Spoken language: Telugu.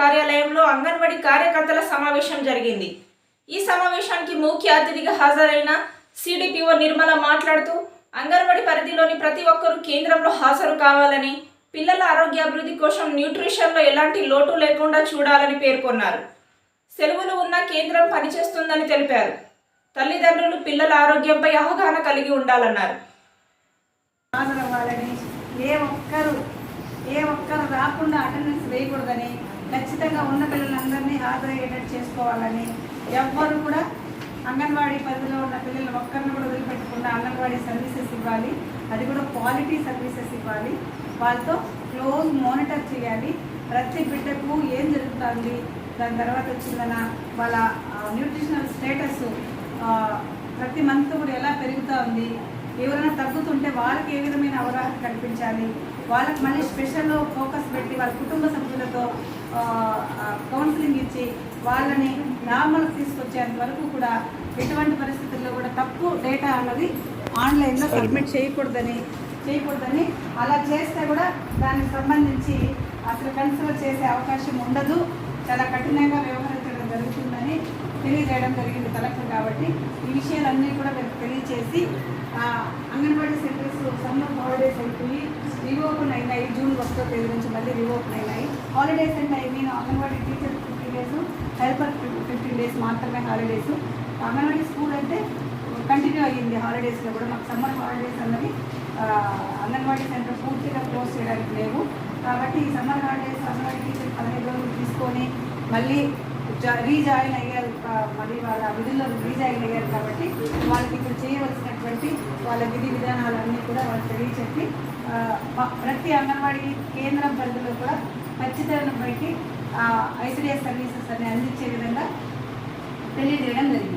కార్యాలయంలో అంగన్వాడీ కార్యకర్తల సమావేశం జరిగింది. ఈ సమావేశానికి ముఖ్య అతిథిగా హాజరైన సిడిపిఓ నిర్మల మాట్లాడుతూ అంగన్వాడీ పరిధిలోని ప్రతి ఒక్కరూ కేంద్రంలో హాజరు కావాలని, పిల్లల ఆరోగ్యాభివృద్ధి కోసం న్యూట్రిషన్లో ఎలాంటి లోటు లేకుండా చూడాలని పేర్కొన్నారు. సెలవులు ఉన్న కేంద్రం పనిచేస్తుందని తెలిపారు. తల్లిదండ్రులు పిల్లల ఆరోగ్యంపై అవగాహన కలిగి ఉండాలన్నారు. ఏ ఒక్కరు రాకుండా అటెండెన్స్ వేయకూడదని, ఖచ్చితంగా ఉన్న పిల్లలందరినీ హాజరయ్యేటట్టు చేసుకోవాలని, ఎవ్వరు కూడా అంగన్వాడీ పరిధిలో ఉన్న పిల్లలు ఒక్కరిని కూడా వదిలిపెట్టకుండా అంగన్వాడీ సర్వీసెస్ ఇవ్వాలి. అది కూడా క్వాలిటీ సర్వీసెస్ ఇవ్వాలి. వాళ్ళతో క్లోజ్ మానిటర్ చేయాలి. ప్రతి బిడ్డకు ఏం జరుగుతుంది, దాని తర్వాత వచ్చిందన్న వాళ్ళ న్యూట్రిషనల్ స్టేటస్ ప్రతి మంత్ కూడా ఎలా పెరుగుతూ ఉంది, ఎవరైనా తగ్గుతుంటే వాళ్ళకి ఏ విధమైన అవగాహన కల్పించాలి, వాళ్ళకి మళ్ళీ స్పెషల్ ఫోకస్ పెట్టి వాళ్ళ కుటుంబ సభ్యులతో కౌన్సిలింగ్ ఇచ్చి వాళ్ళని నార్మల్కి తీసుకొచ్చేంత వరకు కూడా ఎటువంటి పరిస్థితుల్లో కూడా తప్పు డేటా అన్నది ఆన్లైన్లో సబ్మిట్ చేయకూడదని అలా చేస్తే కూడా దానికి సంబంధించి అసలు కన్సిడర్ చేసే అవకాశం ఉండదు, చాలా కఠినంగా వ్యవహరించడం జరుగుతుందని తెలియజేయడం జరిగింది కలెక్టర్. కాబట్టి ఈ విషయాలన్నీ కూడా మీరు తెలియచేసి అంగన్వాడీ సెంటర్స్ సమ్మర్ హాలిడేస్ అయిపోయి రీఓపెన్ అయినాయి. జూన్ 1వ తేదీ నుంచి మళ్ళీ రీఓపెన్ అయినాయి. హాలిడేస్ అంటే నేను anganwadi teacher 15 days, helper 15 days మాత్రమే హాలిడేస్. అంగన్వాడీ స్కూల్ అంటే కంటిన్యూ అయ్యింది హాలిడేస్లో కూడా. మాకు సమ్మర్ హాలిడేస్ అన్నది అంగన్వాడీ సెంటర్ పూర్తిగా క్లోజ్ చేయడానికి లేవు. కాబట్టి ఈ సమ్మర్ హాలిడేస్ అంగన్వాడీ టీచర్ 15 రోజులు తీసుకొని మళ్ళీ రీజాయిన్ అయ్యారు, మళ్ళీ వాళ్ళ విధుల్లో రీజాయిన్ అయ్యారు. కాబట్టి వాళ్ళకి ఇప్పుడు చేయవలసినటువంటి వాళ్ళ విధి విధానాలన్నీ కూడా వాళ్ళకి తెలియచెప్పి ప్రతి అంగన్వాడీ కేంద్రం పరిధిలో కూడా ఖచ్చితమైన బయటి ఐసిడిఎస్ సర్వీసెస్ అన్ని అందించే విధంగా తెలియజేయడం జరిగింది.